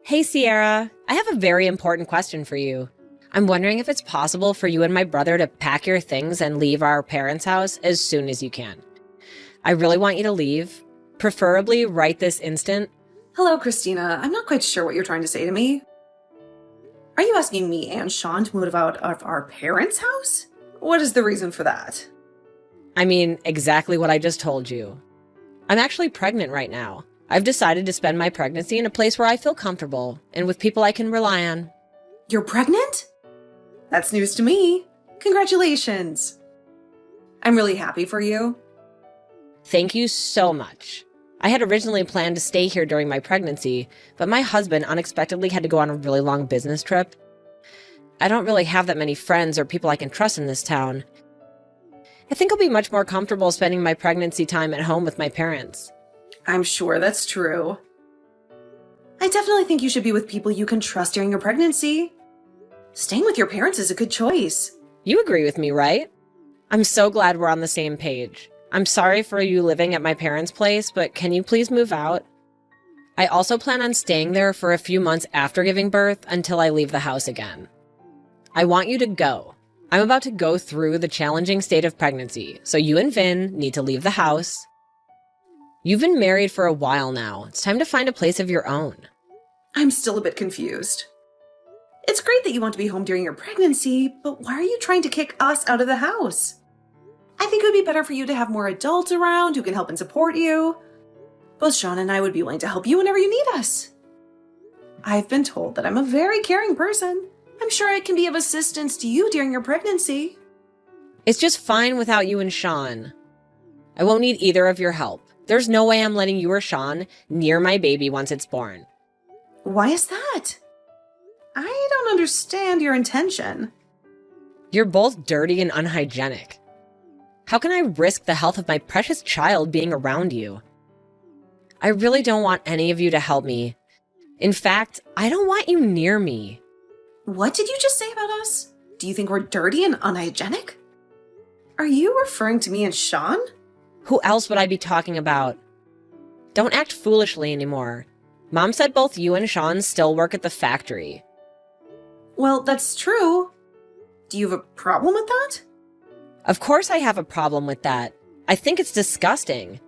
Hey, Sierra. I have a very important question for you. I'm wondering if it's possible for you and my brother to pack your things and leave our parents' house as soon as you can. I really want you to leave, preferably right this instant. Hello, Christina. I'm not quite sure what you're trying to say to me. Are you asking me and Sean to move out of our parents' house? What is the reason for that? I mean, exactly what I just told you. I'm actually pregnant right now. I've decided to spend my pregnancy in a place where I feel comfortable and with people I can rely on. You're pregnant? That's news to me. Congratulations. I'm really happy for you. Thank you so much. I had originally planned to stay here during my pregnancy, but my husband unexpectedly had to go on a really long business trip. I don't really have that many friends or people I can trust in this town. I think I'll be much more comfortable spending my pregnancy time at home with my parents. I'm sure that's true. I definitely think you should be with people you can trust during your pregnancy. Staying with your parents is a good choice. You agree with me, right? I'm so glad we're on the same page. I'm sorry for you living at my parents' place, but can you please move out? I also plan on staying there for a few months after giving birth until I leave the house again. I want you to go. I'm about to go through the challenging state of pregnancy, so you and Vin need to leave the house. You've been married for a while now. It's time to find a place of your own. I'm still a bit confused. It's great that you want to be home during your pregnancy, but why are you trying to kick us out of the house? I think it would be better for you to have more adults around who can help and support you. Both Sean and I would be willing to help you whenever you need us. I've been told that I'm a very caring person. I'm sure I can be of assistance to you during your pregnancy. It's just fine without you and Sean. I won't need either of your help. There's no way I'm letting you or Sean near my baby once it's born. Why is that? I don't understand your intention. You're both dirty and unhygienic. How can I risk the health of my precious child being around you? I really don't want any of you to help me. In fact, I don't want you near me. What did you just say about us? Do you think we're dirty and unhygienic? Are you referring to me and Sean? Who else would I be talking about? Don't act foolishly anymore. Mom said both you and Sean still work at the factory. Well, that's true. Do you have a problem with that? Of course I have a problem with that. I think it's disgusting.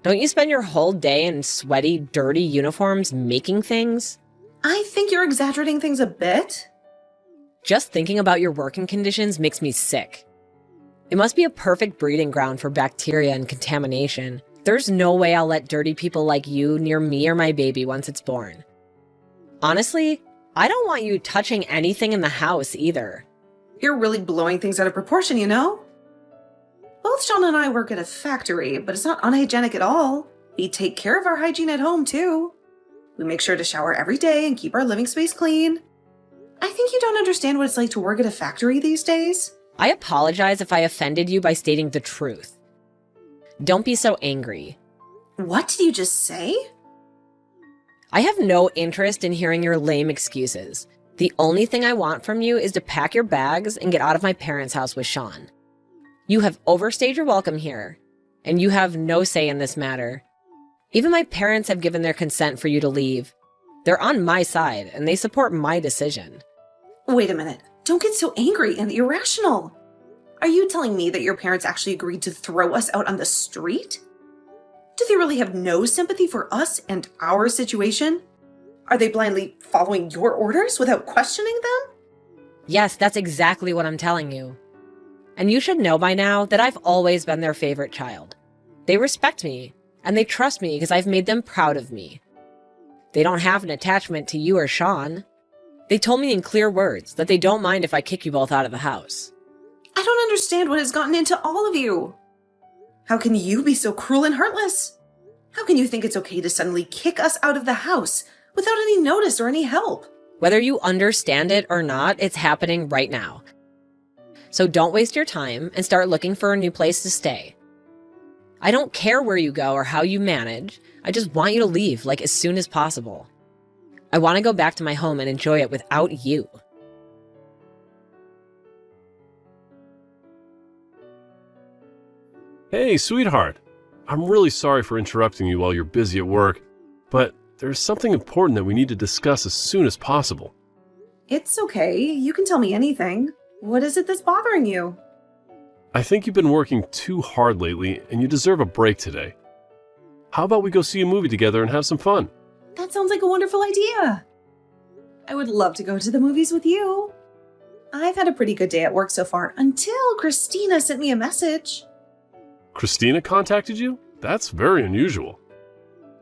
Don't you spend your whole day in sweaty, dirty uniforms making things? I think you're exaggerating things a bit. Just thinking about your working conditions makes me sick. It must be a perfect breeding ground for bacteria and contamination. There's no way I'll let dirty people like you near me or my baby once it's born. Honestly, I don't want you touching anything in the house either. You're really blowing things out of proportion, you know? Both Sean and I work at a factory, but it's not unhygienic at all. We take care of our hygiene at home, too. We make sure to shower every day and keep our living space clean. I think you don't understand what it's like to work at a factory these days. I apologize if I offended you by stating the truth. Don't be so angry. What did you just say? I have no interest in hearing your lame excuses. The only thing I want from you is to pack your bags and get out of my parents' house with Sean. You have overstayed your welcome here, and you have no say in this matter. Even my parents have given their consent for you to leave. They're on my side, and they support my decision. Wait a minute. Don't get so angry and irrational. Are you telling me that your parents actually agreed to throw us out on the street? Do they really have no sympathy for us and our situation? Are they blindly following your orders without questioning them? Yes, that's exactly what I'm telling you. And you should know by now that I've always been their favorite child. They respect me, and they trust me because I've made them proud of me. They don't have an attachment to you or Sean. They told me in clear words that they don't mind if I kick you both out of the house. I don't understand what has gotten into all of you. How can you be so cruel and heartless? How can you think it's okay to suddenly kick us out of the house without any notice or any help? Whether you understand it or not, it's happening right now. So don't waste your time and start looking for a new place to stay. I don't care where you go or how you manage. I just want you to leave, like, as soon as possible. I want to go back to my home and enjoy it without you. Hey, sweetheart. I'm really sorry for interrupting you while you're busy at work, but there's something important that we need to discuss as soon as possible. It's okay. You can tell me anything. What is it that's bothering you? I think you've been working too hard lately, and you deserve a break today. How about we go see a movie together and have some fun? That sounds like a wonderful idea. I would love to go to the movies with you. I've had a pretty good day at work so far until Christina sent me a message. Christina contacted you? That's very unusual.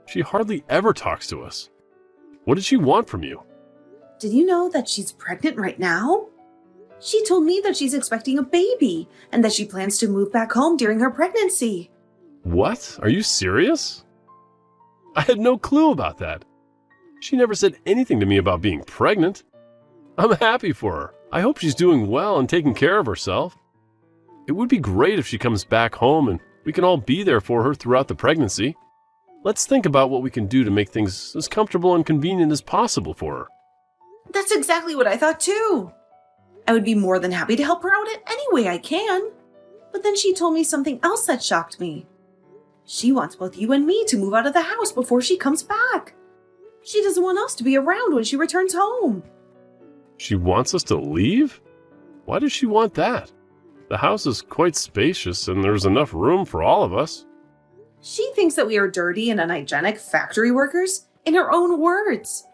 She hardly ever talks to us. What did she want from you? Did you know that she's pregnant right now? She told me that she's expecting a baby and that she plans to move back home during her pregnancy. What? Are you serious? I had no clue about that. She never said anything to me about being pregnant. I'm happy for her. I hope she's doing well and taking care of herself. It would be great if she comes back home and we can all be there for her throughout the pregnancy. Let's think about what we can do to make things as comfortable and convenient as possible for her. That's exactly what I thought too. I would be more than happy to help her out in any way I can. But then she told me something else that shocked me. She wants both you and me to move out of the house before she comes back. She doesn't want us to be around when she returns home. She wants us to leave? Why does she want that? The house is quite spacious and there's enough room for all of us. She thinks that we are dirty and unhygienic factory workers, in her own words.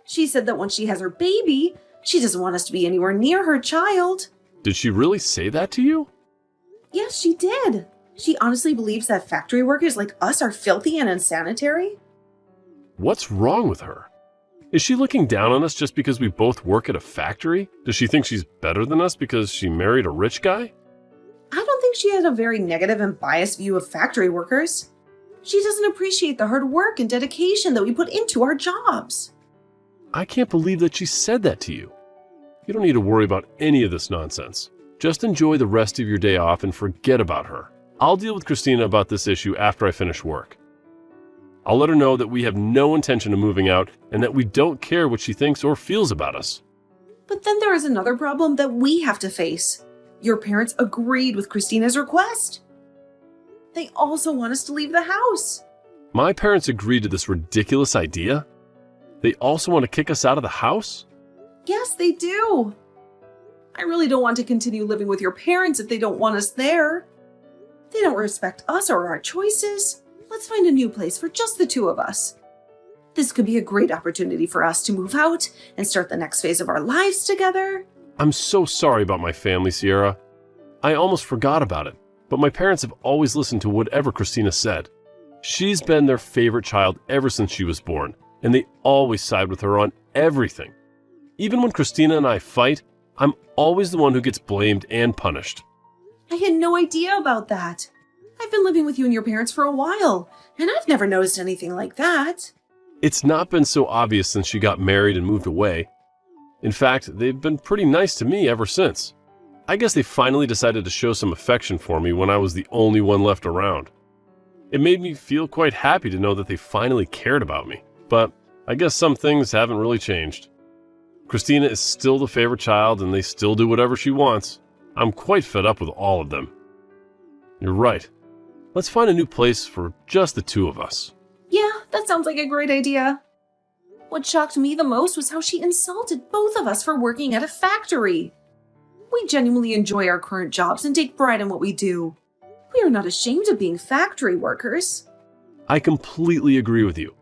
She said that once she has her baby, she doesn't want us to be anywhere near her child. Did she really say that to you? Yes, she did. She honestly believes that factory workers like us are filthy and unsanitary. What's wrong with her? Is she looking down on us just because we both work at a factory? Does she think she's better than us because she married a rich guy? I don't think she has a very negative and biased view of factory workers. She doesn't appreciate the hard work and dedication that we put into our jobs. I can't believe that she said that to you. You don't need to worry about any of this nonsense. Just enjoy the rest of your day off and forget about her. I'll deal with Christina about this issue after I finish work. I'll let her know that we have no intention of moving out and that we don't care what she thinks or feels about us. But then there is another problem that we have to face. Your parents agreed with Christina's request. They also want us to leave the house. My parents agreed to this ridiculous idea? They also want to kick us out of the house? Yes, they do. I really don't want to continue living with your parents if they don't want us there. They don't respect us or our choices. Let's find a new place for just the two of us. This could be a great opportunity for us to move out and start the next phase of our lives together. I'm so sorry about my family, Sierra. I almost forgot about it, but my parents have always listened to whatever Christina said. She's been their favorite child ever since she was born, and they always side with her on everything. Even when Christina and I fight, I'm always the one who gets blamed and punished. I had no idea about that. I've been living with you and your parents for a while, and I've never noticed anything like that. It's not been so obvious since she got married and moved away. In fact, they've been pretty nice to me ever since. I guess they finally decided to show some affection for me when I was the only one left around. It made me feel quite happy to know that they finally cared about me, but I guess some things haven't really changed. Christina is still the favorite child and they still do whatever she wants. I'm quite fed up with all of them. You're right. Let's find a new place for just the two of us. Yeah, that sounds like a great idea. What shocked me the most was how she insulted both of us for working at a factory. We genuinely enjoy our current jobs and take pride in what we do. We are not ashamed of being factory workers. I completely agree with you.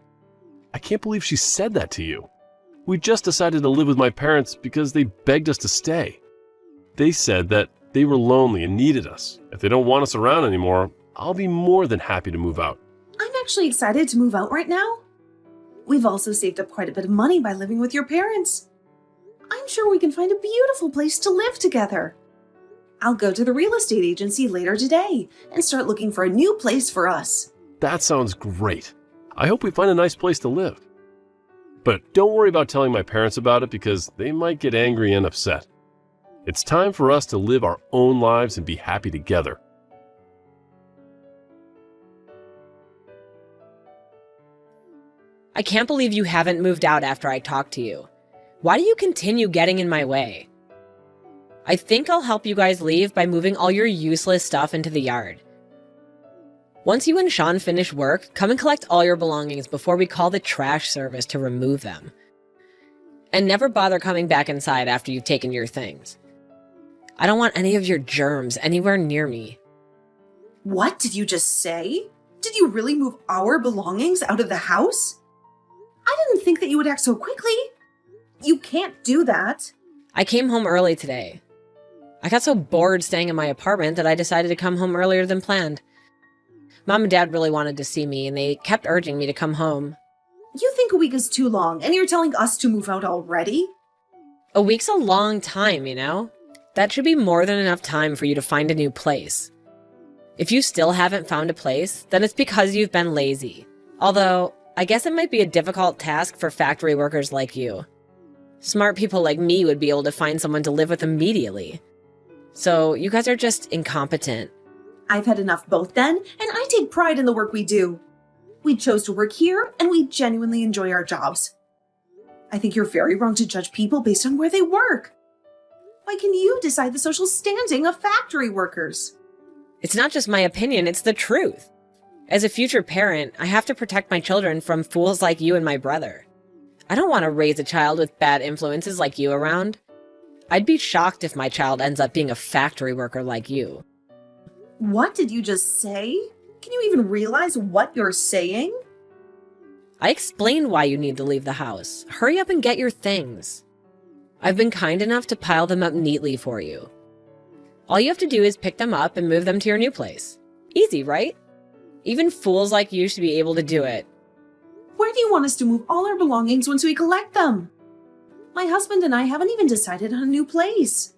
I can't believe she said that to you. We just decided to live with my parents because they begged us to stay. They said that they were lonely and needed us. If they don't want us around anymore, I'll be more than happy to move out. I'm actually excited to move out right now. We've also saved up quite a bit of money by living with your parents. I'm sure we can find a beautiful place to live together. I'll go to the real estate agency later today and start looking for a new place for us. That sounds great. I hope we find a nice place to live. But don't worry about telling my parents about it because they might get angry and upset. It's time for us to live our own lives and be happy together. I can't believe you haven't moved out after I talked to you. Why do you continue getting in my way? I think I'll help you guys leave by moving all your useless stuff into the yard. Once you and Sean finish work, come and collect all your belongings before we call the trash service to remove them. And never bother coming back inside after you've taken your things. I don't want any of your germs anywhere near me. What did you just say? Did you really move our belongings out of the house? I didn't think that you would act so quickly. You can't do that. I came home early today. I got so bored staying in my apartment that I decided to come home earlier than planned. Mom and Dad really wanted to see me, and they kept urging me to come home. You think a week is too long, and you're telling us to move out already? A week's a long time, you know? That should be more than enough time for you to find a new place. If you still haven't found a place, then it's because you've been lazy. Although, I guess it might be a difficult task for factory workers like you. Smart people like me would be able to find someone to live with immediately. So, you guys are just incompetent. I've had enough both then, and I take pride in the work we do. We chose to work here, and we genuinely enjoy our jobs. I think you're very wrong to judge people based on where they work. Why can you decide the social standing of factory workers? It's not just my opinion, it's the truth. As a future parent, I have to protect my children from fools like you and my brother. I don't want to raise a child with bad influences like you around. I'd be shocked if my child ends up being a factory worker like you. What did you just say? Can you even realize what you're saying? I explained why you need to leave the house. Hurry up and get your things. I've been kind enough to pile them up neatly for you. All you have to do is pick them up and move them to your new place. Easy, right? Even fools like you should be able to do it. Where do you want us to move all our belongings once we collect them? My husband and I haven't even decided on a new place.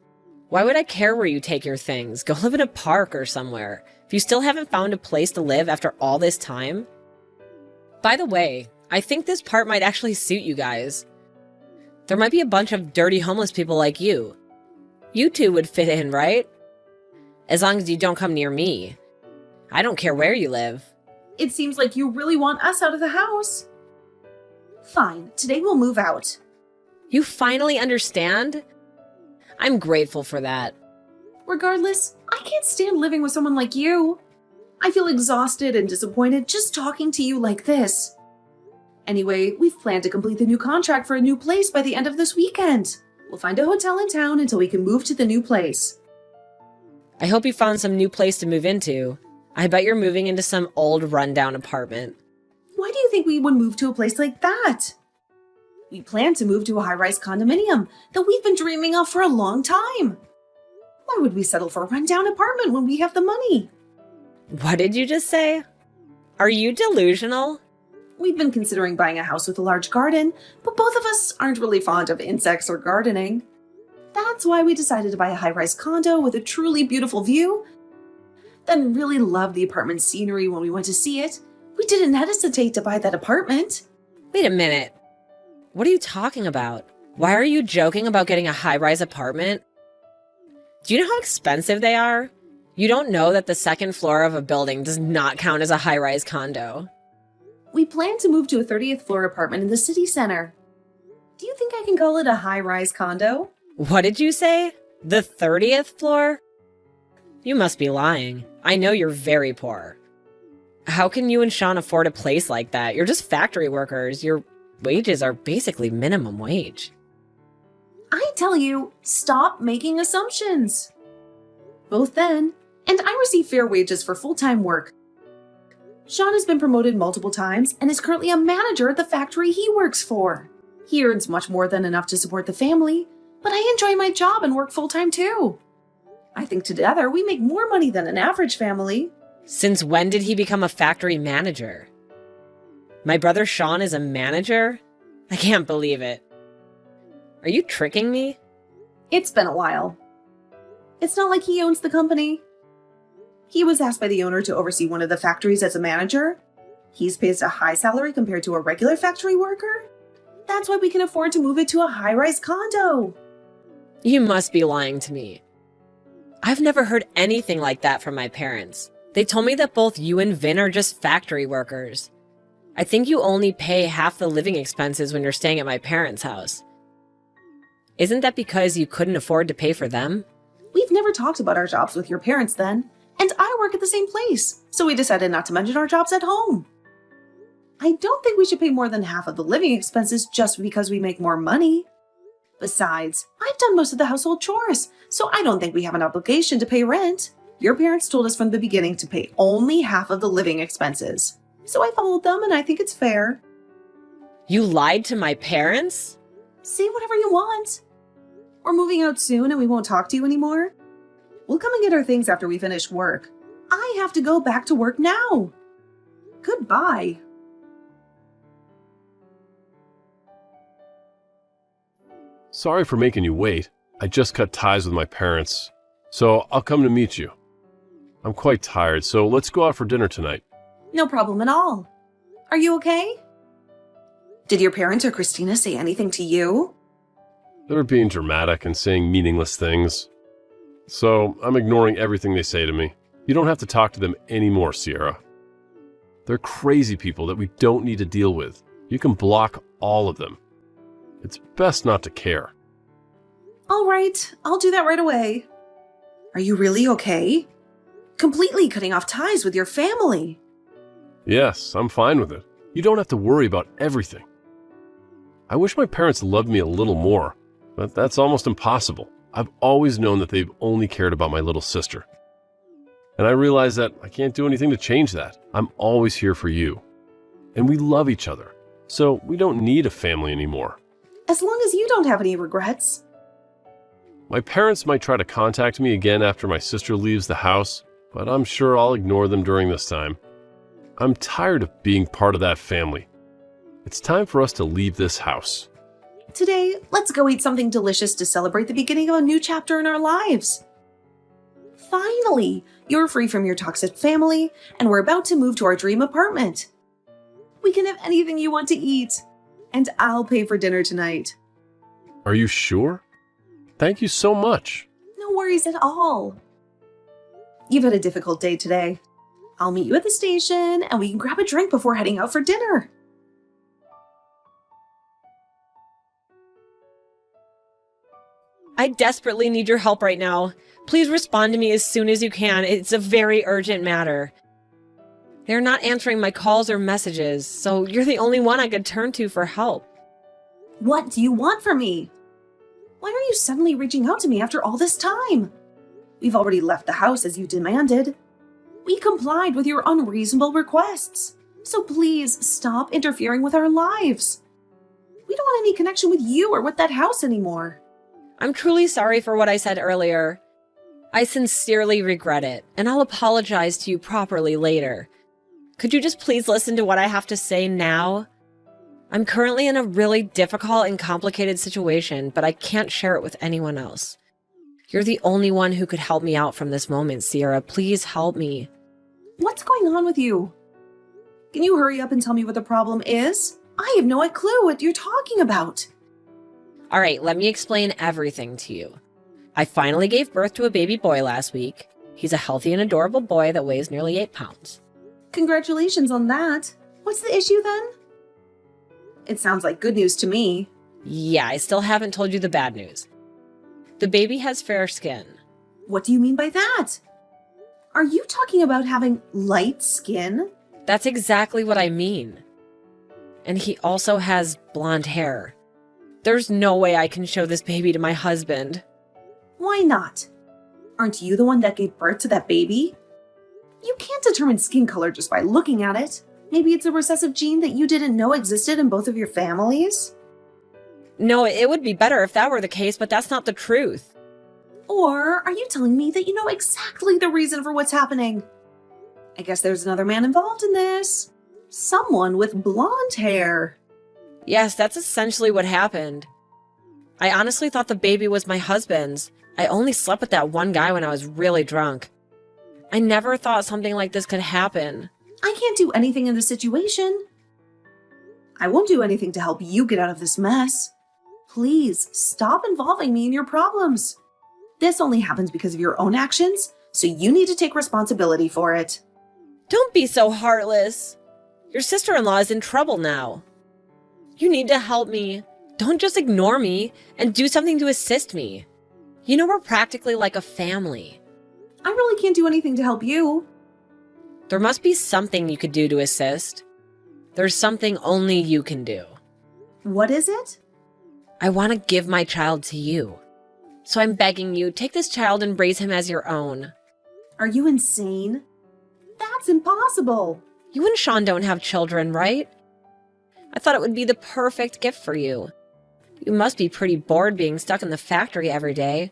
Why would I care where you take your things? Go live in a park or somewhere. If you still haven't found a place to live after all this time. By the way, I think this part might actually suit you guys. There might be a bunch of dirty homeless people like you. You two would fit in, right? As long as you don't come near me. I don't care where you live. It seems like you really want us out of the house. Fine, today we'll move out. You finally understand? I'm grateful for that. Regardless, I can't stand living with someone like you. I feel exhausted and disappointed just talking to you like this. Anyway, we've planned to complete the new contract for a new place by the end of this weekend. We'll find a hotel in town until we can move to the new place. I hope you found some new place to move into. I bet you're moving into some old rundown apartment. Why do you think we would move to a place like that? We plan to move to a high-rise condominium that we've been dreaming of for a long time. Why would we settle for a rundown apartment when we have the money? What did you just say? Are you delusional? We've been considering buying a house with a large garden, but both of us aren't really fond of insects or gardening. That's why we decided to buy a high-rise condo with a truly beautiful view. Then really loved the apartment scenery when we went to see it. We didn't hesitate to buy that apartment. Wait a minute. What are you talking about? Why are you joking about getting a high-rise apartment? Do you know how expensive they are? You don't know that the second floor of a building does not count as a high-rise condo. We plan to move to a 30th floor apartment in the city center. Do you think I can call it a high-rise condo? What did you say? The 30th floor? You must be lying. I know you're very poor. How can you and Sean afford a place like that? You're just factory workers. Your wages are basically minimum wage. I tell you, stop making assumptions. Both then, and I receive fair wages for full-time work. Sean has been promoted multiple times and is currently a manager at the factory he works for. He earns much more than enough to support the family, but I enjoy my job and work full-time too. I think together we make more money than an average family. Since when did he become a factory manager? My brother Sean is a manager? I can't believe it. Are you tricking me? It's been a while. It's not like he owns the company. He was asked by the owner to oversee one of the factories as a manager. He's paid a high salary compared to a regular factory worker. That's why we can afford to move it to a high-rise condo. You must be lying to me. I've never heard anything like that from my parents. They told me that both you and Vin are just factory workers. I think you only pay half the living expenses when you're staying at my parents' house. Isn't that because you couldn't afford to pay for them? We've never talked about our jobs with your parents then, And I work at the same place, so we decided not to mention our jobs at home. I don't think we should pay more than half of the living expenses just because we make more money. Besides, I've done most of the household chores, so I don't think we have an obligation to pay rent. Your parents told us from the beginning to pay only half of the living expenses. So I followed them, and I think it's fair. You lied to my parents? Say whatever you want. We're moving out soon and we won't talk to you anymore. We'll come and get our things after we finish work. I have to go back to work now. Goodbye. Sorry for making you wait. I just cut ties with my parents, so I'll come to meet you. I'm quite tired, so let's go out for dinner tonight. No problem at all. Are you okay? Did your parents or Christina say anything to you? They were being dramatic and saying meaningless things. So I'm ignoring everything they say to me. You don't have to talk to them anymore, Sierra. They're crazy people that we don't need to deal with. You can block all of them. It's best not to care. All right, I'll do that right away. Are you really okay? Completely cutting off ties with your family. Yes, I'm fine with it. You don't have to worry about everything. I wish my parents loved me a little more, but that's almost impossible. I've always known that they've only cared about my little sister. And I realize that I can't do anything to change that. I'm always here for you. And we love each other, so we don't need a family anymore. As long as you don't have any regrets. My parents might try to contact me again after my sister leaves the house, but I'm sure I'll ignore them during this time. I'm tired of being part of that family. It's time for us to leave this house. Today, let's go eat something delicious to celebrate the beginning of a new chapter in our lives. Finally, you're free from your toxic family, and we're about to move to our dream apartment. We can have anything you want to eat, and I'll pay for dinner tonight. Are you sure? Thank you so much. No worries at all. You've had a difficult day today. I'll meet you at the station, and we can grab a drink before heading out for dinner. I desperately need your help right now. Please respond to me as soon as you can. It's a very urgent matter. They're not answering my calls or messages, so you're the only one I could turn to for help. What do you want from me? Why are you suddenly reaching out to me after all this time? We've already left the house as you demanded. We complied with your unreasonable requests. So please stop interfering with our lives. We don't want any connection with you or with that house anymore. I'm truly sorry for what I said earlier. I sincerely regret it, and I'll apologize to you properly later. Could you just please listen to what I have to say now? I'm currently in a really difficult and complicated situation, but I can't share it with anyone else. You're the only one who could help me out from this moment, Sierra. Please help me. What's going on with you? Can you hurry up and tell me what the problem is? I have no clue what you're talking about. All right, let me explain everything to you. I finally gave birth to a baby boy last week. He's a healthy and adorable boy that weighs nearly 8 pounds. Congratulations on that. What's the issue then? It sounds like good news to me. Yeah, I still haven't told you the bad news. The baby has fair skin. What do you mean by that? Are you talking about having light skin? That's exactly what I mean. And he also has blonde hair. There's no way I can show this baby to my husband. Why not? Aren't you the one that gave birth to that baby? You can't determine skin color just by looking at it. Maybe it's a recessive gene that you didn't know existed in both of your families? No, it would be better if that were the case, but that's not the truth. Or are you telling me that you know exactly the reason for what's happening? I guess there's another man involved in this. Someone with blonde hair. Yes, that's essentially what happened. I honestly thought the baby was my husband's. I only slept with that one guy when I was really drunk. I never thought something like this could happen. I can't do anything in this situation. I won't do anything to help you get out of this mess. Please stop involving me in your problems. This only happens because of your own actions, so you need to take responsibility for it. Don't be so heartless. Your sister-in-law is in trouble now. You need to help me. Don't just ignore me and do something to assist me. You know we're practically like a family. I really can't do anything to help you. There must be something you could do to assist. There's something only you can do. What is it? I want to give my child to you. So I'm begging you, take this child and raise him as your own. Are you insane? That's impossible. You and Sean don't have children, right? I thought it would be the perfect gift for you. You must be pretty bored being stuck in the factory every day.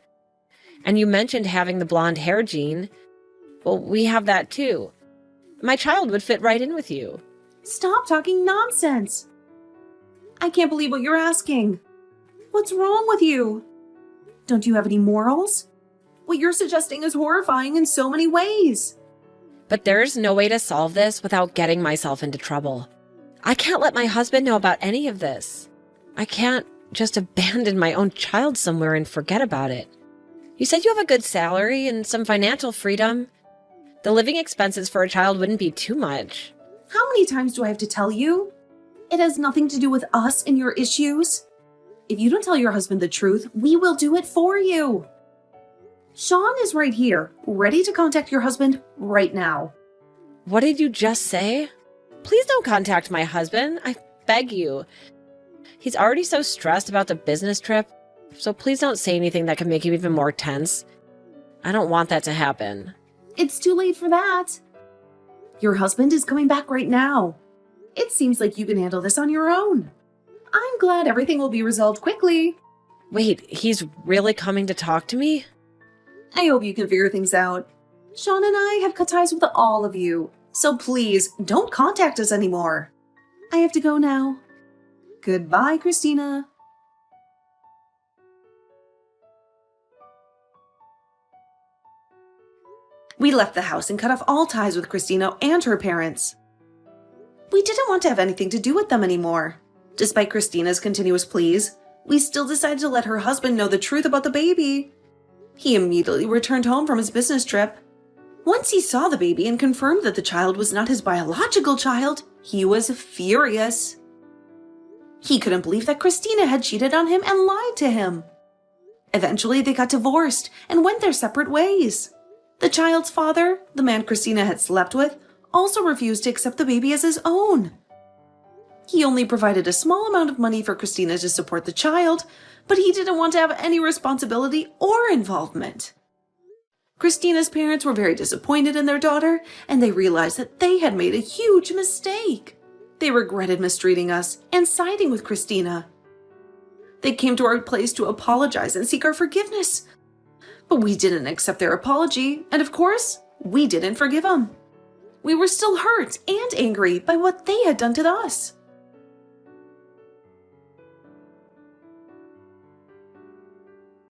And you mentioned having the blonde hair gene. Well, we have that too. My child would fit right in with you. Stop talking nonsense. I can't believe what you're asking. What's wrong with you? Don't you have any morals? What you're suggesting is horrifying in so many ways. But there's no way to solve this without getting myself into trouble. I can't let my husband know about any of this. I can't just abandon my own child somewhere and forget about it. You said you have a good salary and some financial freedom. The living expenses for a child wouldn't be too much. How many times do I have to tell you? It has nothing to do with us and your issues. If you don't tell your husband the truth, we will do it for you. Sean is right here, ready to contact your husband right now. What did you just say? Please don't contact my husband. I beg you. He's already so stressed about the business trip, so please don't say anything that could make him even more tense. I don't want that to happen. It's too late for that. Your husband is coming back right now. It seems like you can handle this on your own. I'm glad everything will be resolved quickly. Wait, he's really coming to talk to me? I hope you can figure things out. Sean and I have cut ties with all of you, so please don't contact us anymore. I have to go now. Goodbye, Christina. We left the house and cut off all ties with Christina and her parents. We didn't want to have anything to do with them anymore. Despite Christina's continuous pleas, we still decided to let her husband know the truth about the baby. He immediately returned home from his business trip. Once he saw the baby and confirmed that the child was not his biological child, he was furious. He couldn't believe that Christina had cheated on him and lied to him. Eventually, they got divorced and went their separate ways. The child's father, the man Christina had slept with, also refused to accept the baby as his own. He only provided a small amount of money for Christina to support the child, but he didn't want to have any responsibility or involvement. Christina's parents were very disappointed in their daughter, and they realized that they had made a huge mistake. They regretted mistreating us and siding with Christina. They came to our place to apologize and seek our forgiveness. But we didn't accept their apology, and of course, we didn't forgive them. We were still hurt and angry by what they had done to us.